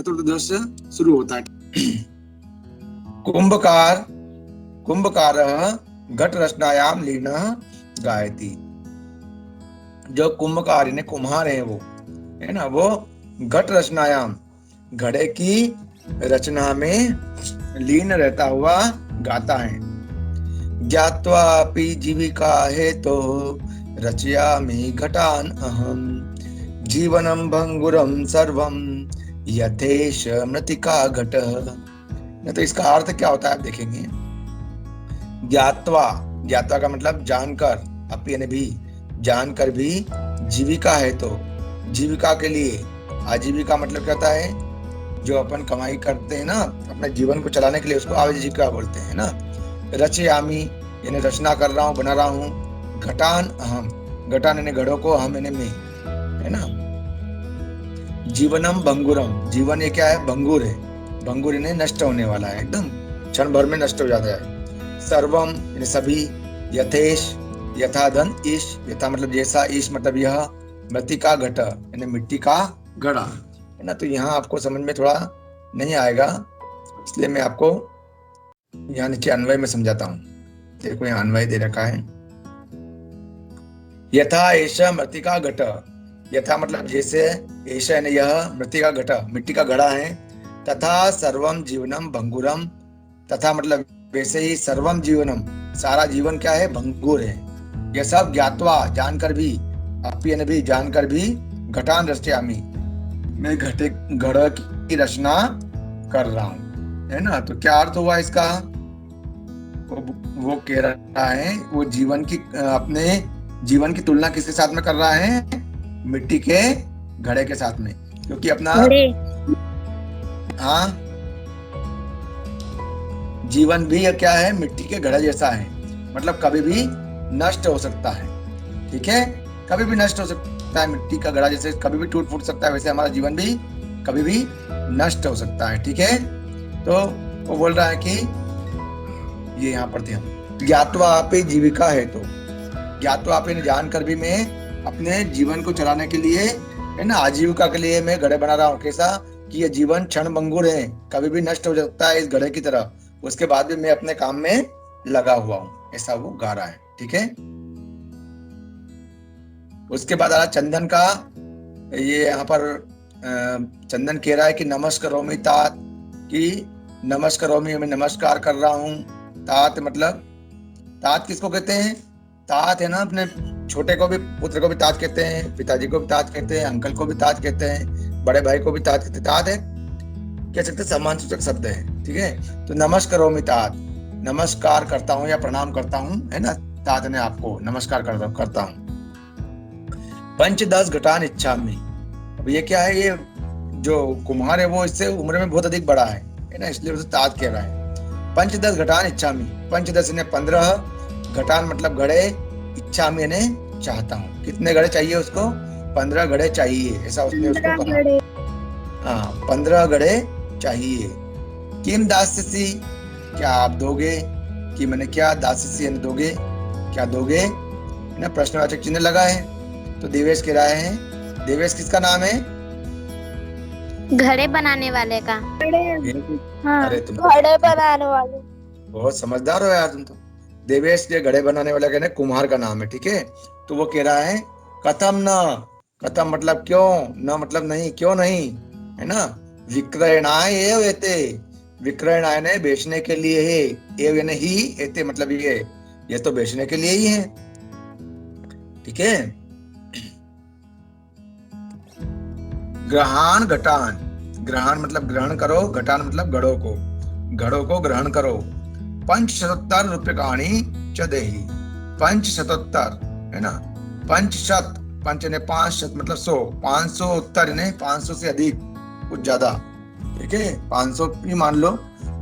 चतुर्दश शुरू होता है। कुंभकार घट रचनायाम लीनः गायति। जो कुंभकार यानी कुम्हार है वो, है ना, वो घट रचनायाम घड़े की रचना में लीन रहता हुआ गाता है। ज्ञात्वापि जीविका हेतो रचयामि घटान अहम जीवनम भंगुरम सर्वम यथेश मृतिका घट। तो इसका अर्थ क्या होता है आप देखेंगे। ज्ञात्वा का मतलब जानकर, अपि यानी भी, जानकर भी, जीविका है तो, जीविका के लिए, आजीविका मतलब क्या होता है, जो अपन कमाई करते हैं ना अपने जीवन को चलाने के लिए, उसको आजीविका बोलते हैं ना। रचयामि यानी रचना कर रहा हूँ, बना रहा हूँ। घटान अहम, घटान यानी घड़ों को, हम यानी मैं, है ना। जीवनम भंगुरम, जीवन ये क्या है, भंगुर है, भंगुर यानी नष्ट होने वाला है, एकदम क्षण भर में नष्ट हो जाता है। सर्वम यानी सभी, यथेश यथा धन ईश, यथा मतलब जैसा, ईश मतलब यह, मृतिका घट यानी मिट्टी का घड़ा, है ना। तो यहाँ आपको समझ में थोड़ा नहीं आएगा, इसलिए मैं आपको यहाँ नीचे अन्वय में समझाता हूँ। देखो यहाँ अन्वय दे रखा है। यथा ऐसा मृतिका घट, यथा मतलब जैसे, ऐसा यानी यह, मृतिका घट मिट्टी का घड़ा है। तथा सर्वम जीवनम भंगुरम, तथा मतलब वैसे ही, सर्वम जीवनम सारा जीवन क्या है, भंगुर है। यह सब ज्ञात्वा जानकर भी, अपि यानी भी जानकर भी, घटान रचयामि मैं घड़ की रचना कर रहा हूं, है ना। तो क्या अर्थ हुआ इसका, वो कह रहा है वो जीवन की, अपने जीवन की तुलना किसके साथ में कर रहा है, मिट्टी के घड़े के साथ में, क्योंकि अपना हाँ जीवन भी क्या है, मिट्टी के घड़े जैसा है, मतलब कभी भी नष्ट हो सकता है, ठीक है, कभी भी नष्ट हो सकता है। मिट्टी का घड़ा जैसे कभी भी टूट फूट सकता है, वैसे हमारा जीवन भी कभी भी नष्ट हो सकता है, ठीक है। तो वो बोल रहा है कि ये यहाँ पर थे हम, ज्ञात्वा आपे जीविका है तो, ज्ञात्वा आपे जानकर भी मैं अपने जीवन को चलाने के लिए, है ना, आजीविका के लिए मैं घड़े बना रहा हूँ। कैसा कि ये जीवन क्षण भंगुर है, कभी भी नष्ट हो सकता है इस घड़े की तरह, उसके बाद भी मैं अपने काम में लगा हुआ हूँ, ऐसा वो गा रहा है, ठीक है। उसके बाद आया चंदन का, ये यहाँ पर चंदन कह रहा है कि नमस्कारोमि तात, कि नमस्कारोमि मैं नमस्कार कर रहा हूँ। तात मतलब, तात किसको कहते हैं, तात है ना, अपने छोटे को भी, पुत्र को भी तात कहते हैं, पिताजी को भी तात कहते हैं, अंकल को भी तात कहते हैं, बड़े भाई को भी तात कहते हैं। तात है, कह सकते सम्मान सूचक शब्द है, ठीक है। तो नमस्कारोमि तात, नमस्कार करता हूँ या प्रणाम करता हूँ, है ना, तात ने आपको नमस्कार करता हूँ। पंचदश घटान इच्छामि, अब ये क्या है, ये जो कुम्हार है वो इससे उम्र में बहुत अधिक बड़ा है ना, इसलिए उसे तात कह रहा है। पंचदश घटान इच्छामि, पंचदश ने 15, घटान मतलब घड़े, इच्छामि ने चाहता हूँ। कितने घड़े चाहिए उसको, 15 घड़े चाहिए, ऐसा उसने उसको कहा। हाँ 15 घड़े चाहिए। किम दास्यसि, क्या आप दोगे, कि मैंने क्या, दास्यसि दोगे, क्या दोगे ना, प्रश्नवाचक चिन्ह लगा है। तो देवेश कह रहा है, देवेश किसका नाम है, घड़े बनाने वाले का। हाँ, अरे तुम घड़े बनाने वाले, बहुत समझदार हो यार तुम तो। देवेश के घड़े बनाने वाला कहने कुम्हार का नाम है, ठीक है। तो वो कह रहा है कथम न, कथम मतलब क्यों, न मतलब नहीं, क्यों नहीं, है ना। विक्रयणाय एव एते, विक्रयणाय ने बेचने के लिए है, एव यानी ही, एते मतलब ये तो बेचने के लिए ही है, ठीक है। ग्रहण घटान, ग्रहण मतलब ग्रहण करो, घटान मतलब घड़ों को ग्रहण करो। 570 रूप्यकाणि च देहि, 570 है ना, 500, पंच ने 500 मतलब 100, 500 उत्तर ने 500 से अधिक, कुछ ज्यादा, ठीक है, 500 भी मान लो।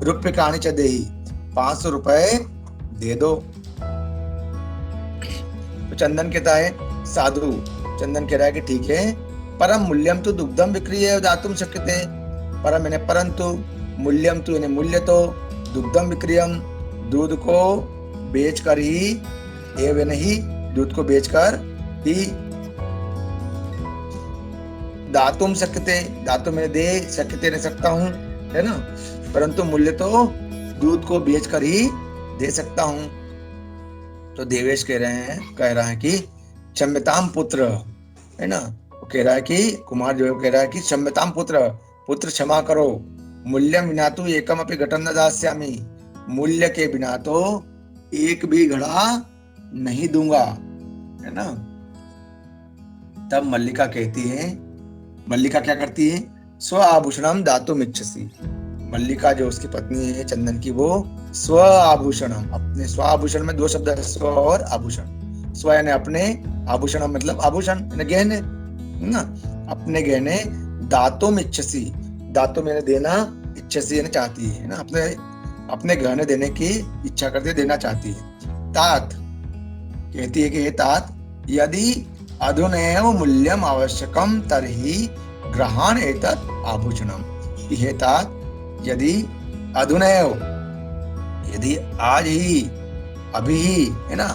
रूप्यकाणि च देहि, 500 रुपए दे दो। तो चंदन कहता है, साधु चंदन कह रहा है कि ठीक है, परम मूल्यम तो दुग्धम विक्रीय दातुम शक्यते, परम यानी परंतु, मूल्यम तो यानी मूल्य तो, दुग्धम विक्रियम दूध को बेचकर ही, एव यानी ही दूध को बेचकर ही, दातुम शक्यते, दातुम मैंने दे शक्यते नहीं सकता हूँ, है ना, परंतु मूल्य तो दूध को बेचकर ही दे सकता हूँ। तो देवेश कह रहा है कि क्षम्यताम पुत्र, है ना, वो कह रहा है कि कुमार जो कह रहा है कि क्षम्यताम पुत्र, पुत्र क्षमा करो, मूल्यम बिना तो एकम अपि घटम न दास्यामि, मूल्य के बिना तो एक भी घड़ा नहीं दूंगा, है ना। तब मल्लिका कहती है, मल्लिका क्या करती है, स्व आभूषणम दातुम इच्छसि, मल्लिका जो उसकी पत्नी है चंदन की, वो स्व आभूषणम, अपने स्व आभूषण में दो शब्द है, स्व और आभूषण। स्व यानी अपने, आभूषण मतलब आभूषण यानी गहने, ना, अपने गहने, दातुम इच्छसि, दातुम यानी देना, इच्छसि यानी चाहती है ना, अपने अपने गहने देने की इच्छा करती है, देना चाहती है। तात कहती है कि हे तात, यदि अधुनैव मूल्यम आवश्यकम तर्हि ग्रहण एतत् आभूषणम, हे तात, यदि अधुनैव, यदि आज ही, अभी ही, है ना,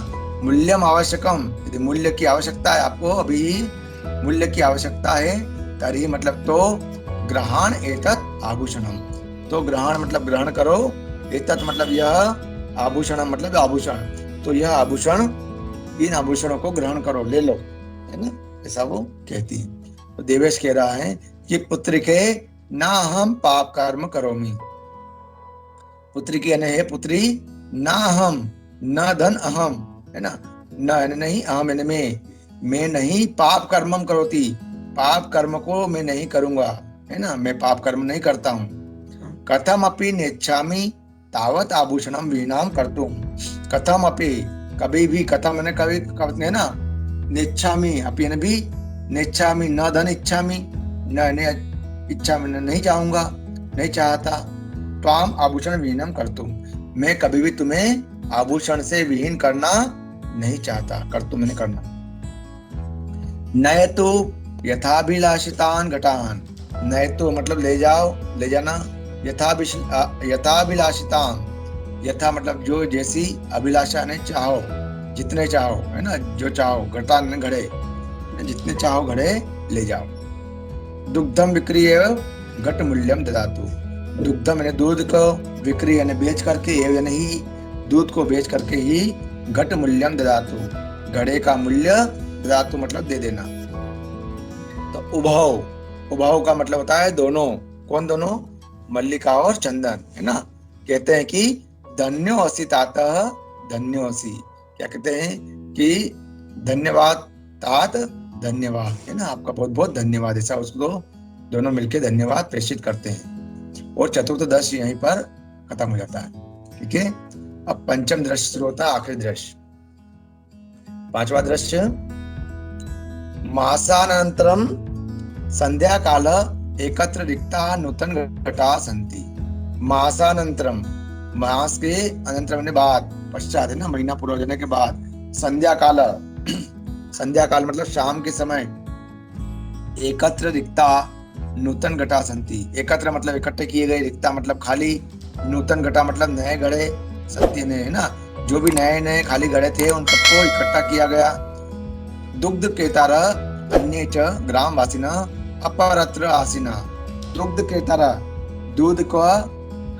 मूल्यम आवश्यकम, यदि मूल्य की आवश्यकता है आपको, अभी ही मूल्य की आवश्यकता है, तरी मतलब तो, ग्रहण एतत् आभूषणम, तो ग्रहण मतलब ग्रहण करो, एतत् मतलब यह, आभूषणम मतलब आभूषण, तो यह आभूषण, इन आभूषणों को ग्रहण करो, ले लो, है ना, ऐसा वो कहती है। तो देवेश कह रहा है कि पुत्र के ना हम पाप कर्म करोमी, पुत्री की यानी है पुत्री, ना हम, न धन अहम, है ना, न नहीं, अहम यानी मैं नहीं, पाप कर्मम करोति, पाप कर्म को मैं नहीं करूंगा, है ना, मैं पाप कर्म नहीं करता हूँ। कथम अपि नेच्छामि तावत आभूषणम वीणाम कर्तुम, कथम अपि कभी भी, कथम मैंने कभी, है ना, नेच्छामि अपि यानी भी, नेच्छामि न धन इच्छामि, न इच्छा में नहीं चाहूंगा, नहीं चाहता, त्वाम आभूषण विहीनम कर्तुम, मैं कभी भी तुम्हें आभूषण से विहीन करना नहीं चाहता, कर्तुम मैंने करना। नय तो यथाभिलाषितान घटान, नय तो मतलब ले जाओ, ले जाना, यथाभिलाषितान, यथा मतलब जो जैसी, अभिलाषा ने चाहो, जितने चाहो, है ना, जो चाहो, घटान घड़े, जितने चाहो घड़े ले जाओ। दुग्धम विक्री एवं घट मूल्यम ददातु, दुग्धम यानी दूध को, विक्री यानी बेच करके, एवं ही दूध को बेच करके ही, घट मूल्यम ददातु, घड़े का मूल्य, ददातु मतलब दे देना। तो उभव, उभव का मतलब होता है दोनों, कौन दोनों, मल्लिका और चंदन, है ना, कहते हैं कि धन्यो असि तात, धन्यो असि, क्या कहते हैं कि धन्यवाद तात, धन्यवाद, है ना, आपका बहुत बहुत धन्यवाद, ऐसा उसको दोनों मिलके धन्यवाद प्रेषित करते हैं। और चतुर्थ दृश्य यहीं पर खत्म हो जाता है, ठीक है। अब पंचम दृश्य शुरू होता है, आखिरी दृश्य, पांचवा दृश्य, मासानंतरम संध्या काल एकत्र रिक्ता नूतन घटा संति, मासानंतरम, मास के अनंतरम ने बाद, पश्चात, है ना, महीना पूरा हो जाने के बाद, संध्या काल, संध्या काल मतलब शाम के समय, एकत्र रिक्ता नूतन घटा संति, एकत्र मतलब इकट्ठे किए गए, रिक्ता मतलब खाली, नूतन घटा मतलब नए घड़े, संति ने, है ना, जो भी नए नए खाली घड़े थे उन सबको इकट्ठा किया गया। दुग्ध केतारा अन्य च ग्राम वासिना अपरत्र आसीना, दुग्ध केतारा, दूध को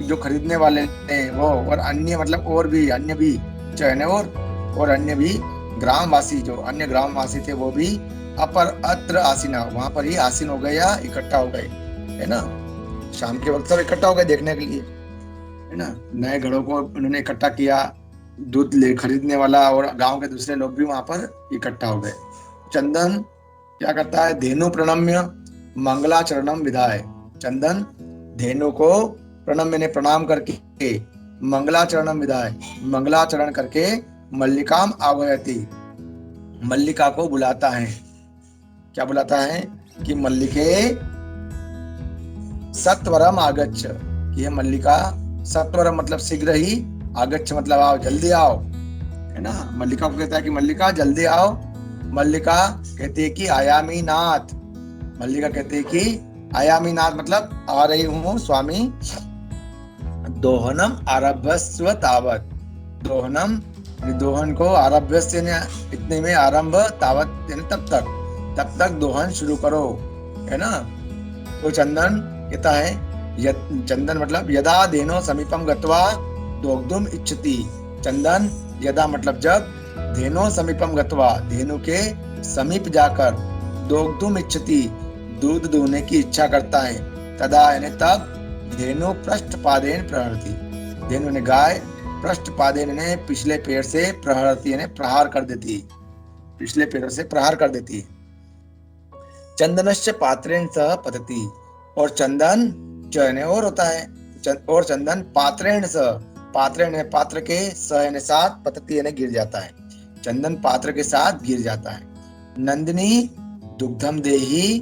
जो खरीदने वाले थे वो, और अन्य मतलब और भी, अन्य भी, चयने और अन्य भी, ग्रामवासी जो अन्य ग्रामवासी थे वो भी, अपर अत्र आसीना, वहां पर ही आसीन हो गए या इकट्ठा हो गए, है ना, शाम के वक्त सब इकट्ठा हो गए देखने के लिए, है ना, नए घड़ों को उन्होंने इकट्ठा किया, दूध ले खरीदने वाला और गांव के दूसरे लोग भी वहां पर इकट्ठा हो गए। चंदन क्या करता है, धेनु प्रणम्य मंगलाचरणम विधाय, चंदन धेनु को प्रणम्य ने प्रणाम करके, मंगलाचरणम विधाय, मंगलाचरण करके, मल्लिकाम आह्वयति, मल्लिका को बुलाता है, क्या बुलाता है कि मल्लिके सत्वरम आगच्छ, ये मल्लिका, सत्वरम मतलब शीघ्र ही, आगच्छ मतलब आओ, जल्दी आओ, है ना, मल्लिका को कहता है कि मल्लिका जल्दी आओ, मल्लिका कहती है कि आयामी नाथ, मल्लिका कहती है कि आयामी नाथ मतलब आ रही हूँ स्वामी, दोहनम आरभ्यस्व तावत, दोहनम दोहन को, आरभ्य से इतने में, आरंभ, तावत तब तक दोहन शुरू करो, है ना। तो चंदन कहता है चंदन मतलब यदा धेनो समीपम गत्वा दोग्धुम इच्छति। चंदन यदा मतलब जब, धेनो समीपम गत्वा धेनु के समीप जाकर, दोग्धुम इच्छति दूध दूहने की इच्छा करता है, तदा यानी तब, धेनु पृष्ठपादेन प्रहरति। धेनु ने गाय पृष्ठपादेन ने पिछले पैर से प्रहरति यानी प्रहार कर देती, पिछले पैरों से प्रहार कर देती है। चंदनस्य पात्रेण सह पतति, और चंदन चयने और होता है, और चंदन पात्रेण सह, पात्रेण पात्र के, सह साथ, पतति यानी गिर जाता है, चंदन पात्र के साथ गिर जाता है। नंदिनी दुग्धम देहि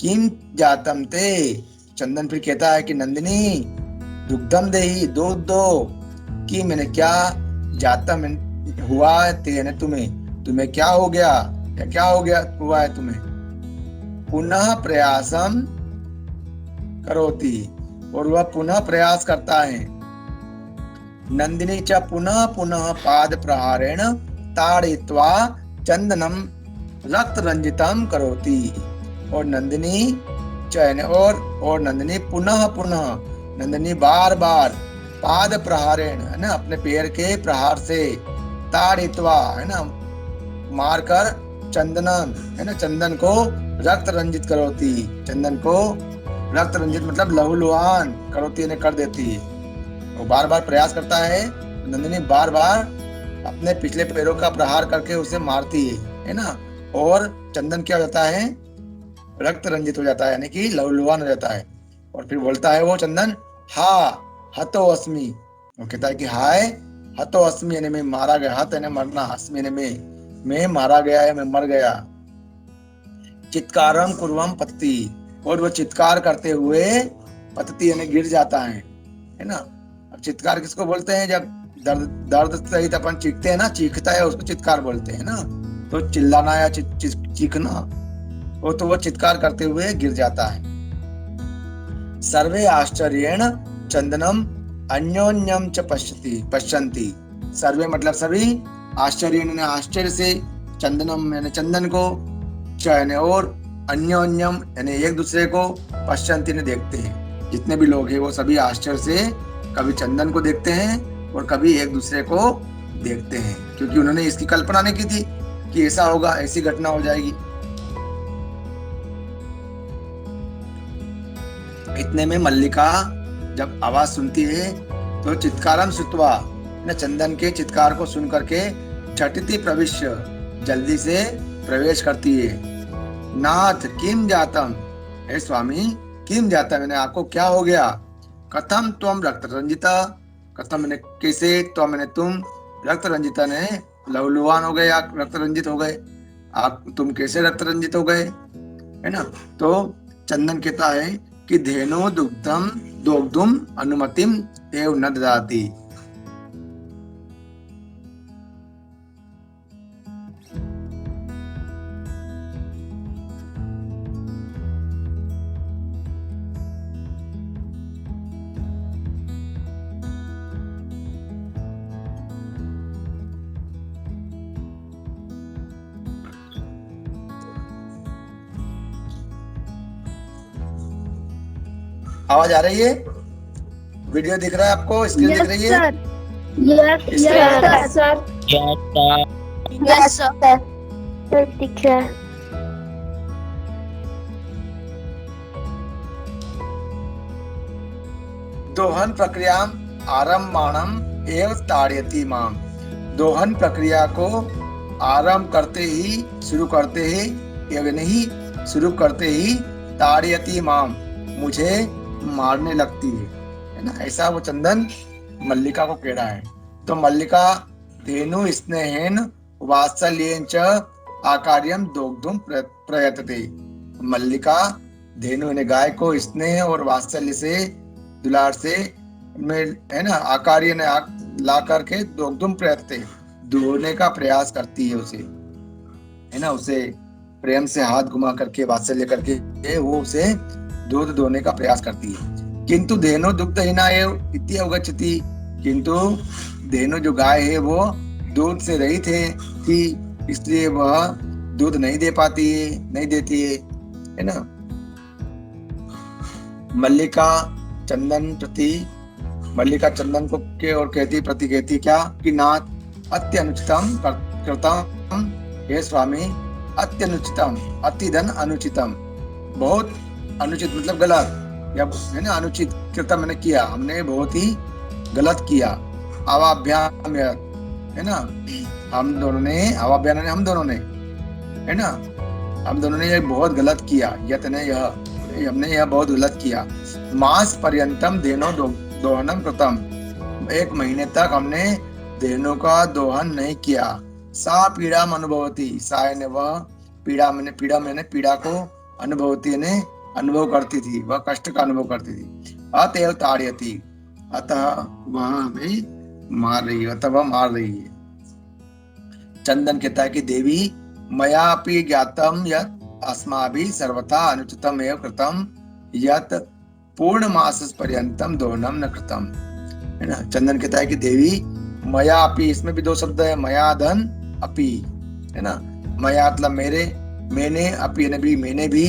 किम जातम ते। चंदन फिर कहता है कि नंदिनी दुग्धम देहि दूध दो, कि मैंने क्या, जातम हुआ ते तुम्हें क्या हो गया, या क्या हो गया हुआ है तुम्हें। पुनः प्रयासम करोति, और वह पुनः प्रयास करता है। नंदिनी च पुनः पुनः पाद प्रहारेण ताड़यित्वा चंदनम रक्त रंजितम करोति। और नंदिनी चयन और नंदिनी पुनः पुनः, नंदिनी बार बार, पाद प्रहारेण है ना, अपने पैर के प्रहार से, ताड़यित्वा है ना, मारकर, चंदनम है ना, चंदन को रक्त रंजित करोती, चंदन को रक्त रंजित मतलब लहूलुहान करोती ने कर देती है। वो बार बार प्रयास करता है, नंदिनी बार बार अपने पिछले पैरों का प्रहार करके उसे मारती है ना, और चंदन क्या हो जाता है, रक्त रंजित हो जाता है, यानी कि लहूलुहान हो जाता है। और फिर बोलता है वो चंदन, हा हतो अस्मि, वो कहता है कि हाय हतो अस्मि यानी मैं मारा गया, हत यानी मरना, अस्मि यानी मैं मारा गया है, मैं मर गया। चित्कारम कुर्वम पतति, और वो चित्कार करते हुए पतति यानी गिर जाता है ना। अब चित्कार किसको बोलते हैं, जब दर्द सहित अपन चीखते हैं ना, चीखता है उसको चित्कार बोलते हैं ना। तो चिल्लाना या चीखना, वो तो वो चित्कार करते हुए गिर जाता है। सर्वे आश्चर्येण चंदनम अन्योन्यम च पश्यन्ति। सर्वे मतलब सभी, आश्चर्य आश्चर्य से, चंदनम यानी चंदन को, चयन और, अन्योन्यम यानी एक दूसरे को, पश्यन्ति ने देखते हैं। जितने भी लोग हैं वो सभी आश्चर्य से कभी चंदन को देखते हैं और कभी एक दूसरे को देखते हैं, क्योंकि उन्होंने इसकी कल्पना नहीं की थी कि ऐसा होगा, ऐसी घटना हो जाएगी। इतने में मल्लिका जब आवाज सुनती है तो चित्कारम श्रुत्वा, चंदन के चित्कार को सुन करके, झटिति प्रविश्य जल्दी से प्रवेश करती है। नाथ किम जातम, हे स्वामी किम जातम मैंने आपको क्या हो गया। कथम त्वम रक्त रंजिता, कथम मैंने कैसे, त्वम मैंने तुम, रक्त रंजिता ने लहूलुहान हो गए, आप रक्त रंजित हो गए, आप तुम कैसे रक्त रंजित हो गए, है ना। तो चंदन कहता है कि धेनु दुग्धम दोग्धुम अनुमतिम एव न ददाति। आवाज आ रही है, वीडियो दिख रहा है आपको, स्क्रीन दिख रही है? यस सर, दिख रहा है। दोहन प्रक्रिया आरम्भाणम एव ताड़यति माम। दोहन प्रक्रिया को आरंभ करते ही, शुरू करते ही, एवं नहीं शुरू करते ही, ताड़यति माम मुझे मारने लगती है ना। ऐसा वो चंदन मल्लिका को कह रहा है। तो मल्लिका धेनु स्नेहेन वात्सल्येन च आकार्यम दोग्धुम प्रयतते। मल्लिका धेनु ने गाय को स्नेह और वात्सल्य से, दुलार से में है ना, आकार्य ने ला करके दोग्धुम प्रयतते, दूहने का प्रयास करती है उसे, है ना, उसे प्रेम से हाथ घुमा करके, वात्सल्य करके वो उसे दूध दोहने का प्रयास करती है। किंतु धेनु दुग्धहीना एव इति अवगच्छति, किंतु धेनु जो गाय है वो दूध से रहित है कि इसलिए वह दूध नहीं दे पाती है, नहीं देती है ना। मल्लिका चंदन प्रति, मल्लिका चंदन को के और कहती प्रति कहती क्या कि नाथ अत्यनुचितम कृतम, हे स्वामी अत्यनुचितम, अतिधन अनुचितम, बहुत अनुचित मतलब गलत या है ना, अनुचित कृतम मैंने किया, हमने बहुत ही गलत किया। अवाभ्याम है ना, हम दोनों ने, अवाभ्याम हम दोनों ने है ना, हम दोनों ने ये बहुत गलत किया, यतने यह हमने यह बहुत गलत किया। मास पर्यंतम देनो दोहनम कृतम, 1 महीने तक हमने देनों का दोहन नहीं किया। सा पीड़ा अनुभवती, सा ने वह पीड़ा मैंने पीड़ा को अनुभवती ने अनुभव करती थी, वह कष्ट का अनुभव करती थी। अतएव ताड़यति, अतः वह हमें मार रही है, अतः वह मार रही है। चंदन कहता है कि देवी मयापि ज्ञातम यत् अस्माभिः सर्वथा अनुचितम एव कृतम यत् पूर्ण मास पर्यंतम दोहनम न कृतम, है ना। चंदन कहता है कि देवी मयापि, इसमें भी 2 शब्द है, मया धन अपि, है ना। मया मतलब मेरे, मैंने, अपि ने भी मैंने भी,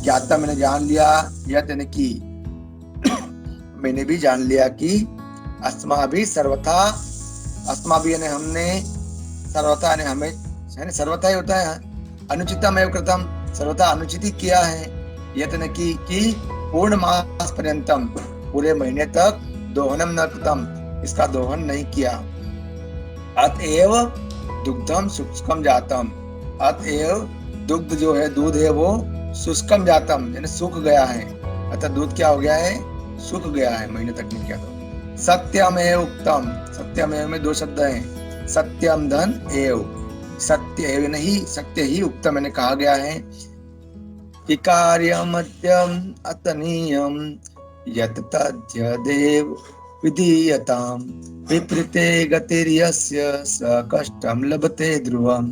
ज्ञाता मैंने जान लिया, यत् यानी कि मैंने भी जान लिया कि अस्माभिः सर्वथा, अस्माभिः यानी हमने, सर्वथा यानी हमें, है सर्वथा ही होता है, अनुचितम एव कृतम सर्वथा अनुचित ही किया है, यत् यानी कि पूर्ण मास पर्यंतम पूरे महीने तक दोहनम न कृतम इसका दोहन नहीं किया। अतएव दुग्धम शुष्कम जातम, अतएव दुग्ध जो है दूध है वो शुष्कम जातम यानी सूख गया है, अतः दूध क्या हो गया है, सूख गया है, महीने तक नहीं किया। तो सत्यमेव उक्तम, सत्यमेव में 2 शब्द हैं, सत्यम धन एव, सत्य एव नहीं सत्य ही उक्तम मैंने कहा गया है कि कार्यम मध्यम अतनीयम यत् तद्य देव विधीयताम विपरीते गतिर्यस्य स कष्टम लभते ध्रुवम।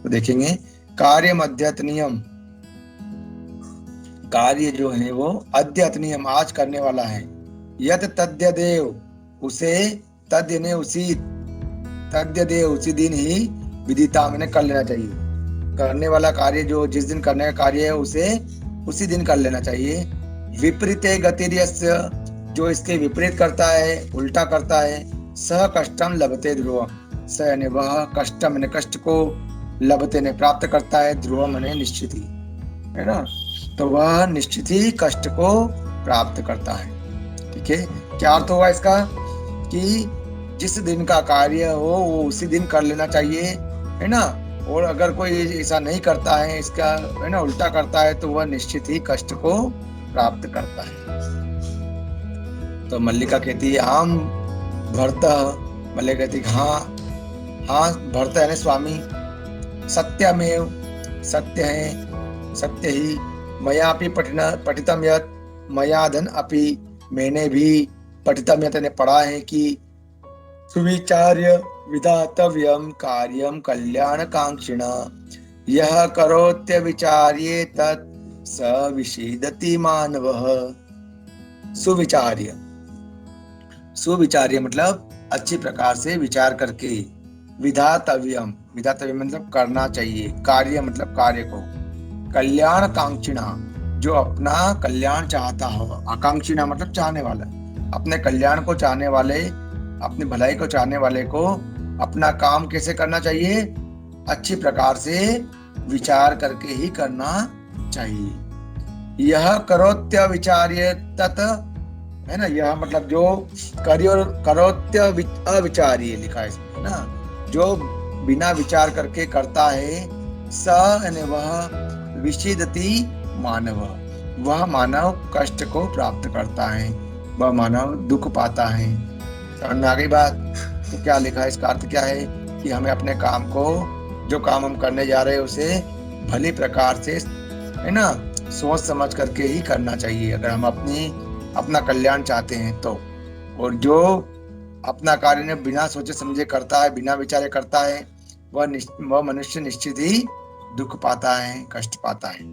तो देखेंगे कार्य अध्यतनियम, कार्य जो है वो अध्यतनियम आज करने वाला है, यत् तद्य देव उसे, तद्य ने उसी, तद्य देव उसी दिन ही विदिता मैंने कर लेना चाहिए, करने वाला कार्य जो जिस दिन करने का कार्य है उसे उसी दिन कर लेना चाहिए। विपरीते गतिर्यस्य जो इसके विपरीत करता है, उल्टा करता है, सह कष्टम लभते ध्रुवम, स यानी वह, कष्टम यानी कष्ट को, लभते ने प्राप्त करता है, ध्रुवम यानी निश्चित ही, है ना। तो वह निश्चित ही कष्ट को प्राप्त करता है। ठीक है, क्या अर्थ हुआ इसका कि जिस दिन का कार्य हो वो उसी दिन कर लेना चाहिए, है ना। और अगर कोई ऐसा नहीं करता है, इसका है ना उल्टा करता है, तो वह निश्चित ही कष्ट को प्राप्त करता है। तो मल्लिका कहती है हम भरत, मल्लिका कहती है हाँ भरत है स्वामी, सत्यमेव सत्य है, सत्य ही, मयापि पठितम यत्, मया धन अपि मैंने भी, पठितम यत् ने पढ़ा है कि सुविचार्य विधातव्यम कार्यम कल्याणकांक्षिणा यह करोत्य विचार्ये तत् स विषीदति मानवः। सुविचार्य, सुविचार्य मतलब अच्छी प्रकार से विचार करके, विधातव्यम, विधातव्यम मतलब करना चाहिए, कार्य मतलब कार्य को, कल्याणकांक्षिणा जो अपना कल्याण चाहता हो, आकांक्षिणा मतलब चाहने वाला, अपने कल्याण को चाहने वाले, अपनी भलाई को चाहने वाले को अपना काम कैसे करना चाहिए, अच्छी प्रकार से विचार करके ही करना चाहिए। यह करोत्य विचार्य तत्, है ना, यह मतलब जो करोत्य अविचार्य लिखा है इसमें ना, जो बिना विचार करके करता है, स यानी वह, विषीदति मानव वह मानव कष्ट को प्राप्त करता है, वह मानव दुख पाता है। समझ में आ गई बात। तो क्या लिखा है, इसका अर्थ क्या है कि हमें अपने काम को, जो काम हम करने जा रहे हैं उसे भली प्रकार से, है ना, सोच समझ करके ही करना चाहिए, अगर हम अपना कल्याण चाहते हैं तो। और जो अपना कार्य ने बिना सोचे समझे करता है, बिना विचारे करता है, वह मनुष्य निश्चित ही दुख पाता है, कष्ट पाता है।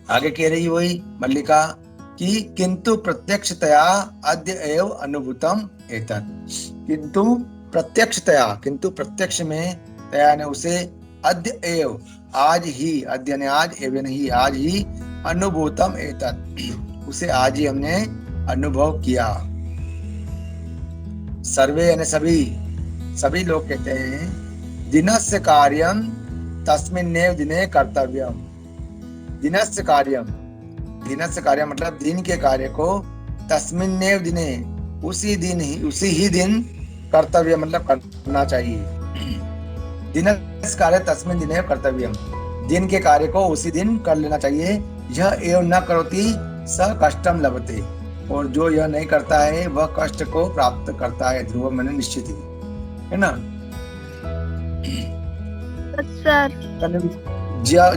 आगे कह रही वही मल्लिका कि किंतु प्रत्यक्षतया अद्य एव अनुभूतम एतत्, किंतु प्रत्यक्षतया, किंतु प्रत्यक्ष में, तया ने उसे, अद्य एव आज ही, अद्य ने आज, एव नहीं आज ही, अनुभूतम एतत् उसे आज ही हमने अनुभव किया। सर्वे यानी सभी लोग कहते हैं दिनस्य कार्यम तस्मिन्नेव दिने कर्तव्यम। दिनस्य कार्यम मतलब दिन के कार्य को तस्मिन्नेव दिने उसी ही दिन कर्तव्य मतलब करना चाहिए। दिनस्य कार्य तस्मिन् दिने कर्तव्यम, दिन के कार्य को उसी दिन कर लेना चाहिए। यह एवं न करोति स कष्टम लभते, और जो यह नहीं करता है वह कष्ट को प्राप्त करता है। ध्रुव मैंने निश्चित ही, है ना। सर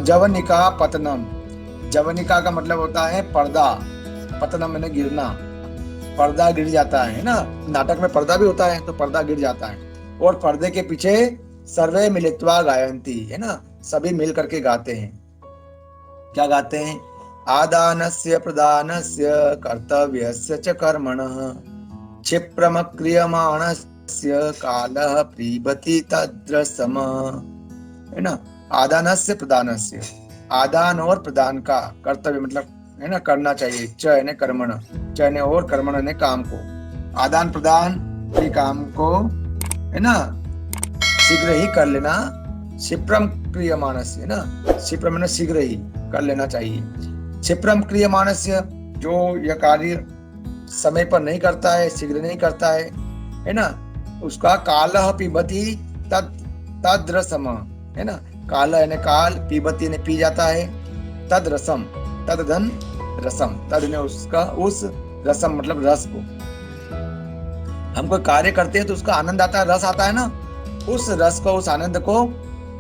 जवनिका पतनम, जवनिका का मतलब होता है पर्दा, पतनम मैंने गिरना, पर्दा गिर जाता है ना। नाटक में पर्दा भी होता है तो पर्दा गिर जाता है। और पर्दे के पीछे सर्वे मिलित्वा गायन्ति, है ना, सभी मिल करके गाते हैं। क्या गाते हैं? आदानस्य प्रदानस्य कर्तव्यस्य च कर्मणः क्षिप्रम क्रियमाणस्य कालः प्रीबति तद्रसम, है ना। आदानस्य प्रदानस्य, आदान और प्रदान का, कर्तव्य मतलब है ना करना चाहिए, च ने कर्मण, च ने और कर्मण ने काम को, आदान प्रदान के काम को है ना शीघ्र ही कर लेना। क्षिप्रम क्रियमाणस्य, ना, क्षिप्रम ने शीघ्र ही कर लेना चाहिए। क्षिप्रम क्रियमाणस्य, जो यह कार्य समय पर नहीं करता है, शीघ्र नहीं करता है ना, उसका कालः पिबति तद्रसम, है ना। काल यानी काल, पीबती ने पी जाता है, तद रसम, तद धन रसम, तद ने उसका, उस रसम मतलब रस को। हम कोई कार्य करते हैं तो उसका आनंद आता है, रस आता है ना, उस रस को, उस आनंद को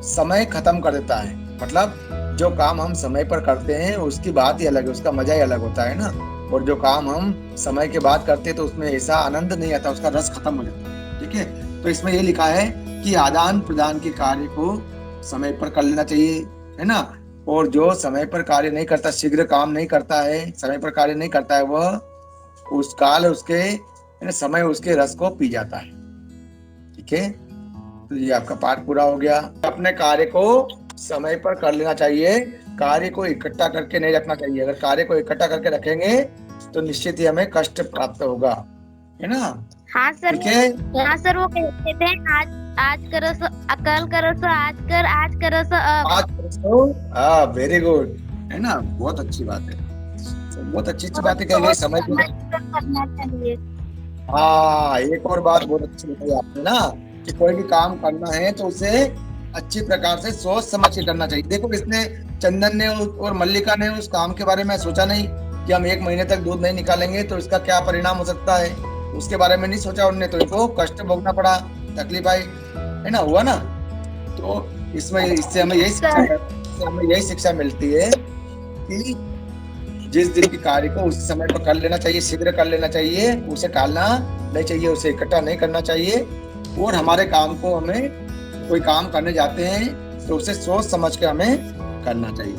समय खत्म कर देता है। मतलब जो काम हम समय पर करते हैं उसकी बात ही अलग है, उसका मजा ही अलग होता है ना। और जो काम हम समय के बाद करते हैं तो उसमें ऐसा आनंद नहीं आता, उसका रस खत्म हो जाता है। ठीक है, तो इसमें ये लिखा है कि आदान प्रदान के कार्य को समय पर कर लेना चाहिए, है ना। और जो समय पर कार्य नहीं करता, शीघ्र काम नहीं करता है, समय पर कार्य नहीं करता है, वह उस काल उसके समय उसके रस को पी जाता है। ठीक है, तो ये आपका पाठ पूरा हो गया। अपने कार्य को समय पर कर लेना चाहिए, कार्य को इकट्ठा करके नहीं रखना चाहिए। अगर कार्य को इकट्ठा करके रखेंगे तो निश्चित ही हमें कष्ट प्राप्त होगा, है ना। हाँ सर, ठीक है, हाँ सर, वो कहते थे आज करो सो कल करो सो आज कर, आज करो सो आज करो सो, हाँ वेरी गुड, है ना, बहुत अच्छी बात है, बहुत अच्छी बात है कही गई, समय को करना चाहिए। हाँ, एक और बात बहुत अच्छी बताई आपने ना, कि कोई भी काम करना है तो उसे अच्छी प्रकार से सोच समझ के करना चाहिए। देखो, इसने, चंदन ने और मल्लिका ने उस काम के बारे में सोचा नहीं कि हम 1 महीने तक दूध नहीं निकालेंगे तो इसका क्या परिणाम हो सकता है, उसके बारे में नहीं सोचा उन्होंने, तो इनको कष्ट भोगना पड़ा, तकलीफ आई, है ना, हुआ ना। तो इससे हमें यही शिक्षा मिलती है कि जिस दिन के कार्य को उस समय पर कर लेना चाहिए, शीघ्र कर लेना चाहिए, उसे टालना नहीं चाहिए, उसे इकट्ठा नहीं करना चाहिए। और हमारे काम को, हमें कोई काम करने जाते हैं तो उसे सोच समझ के हमें करना चाहिए।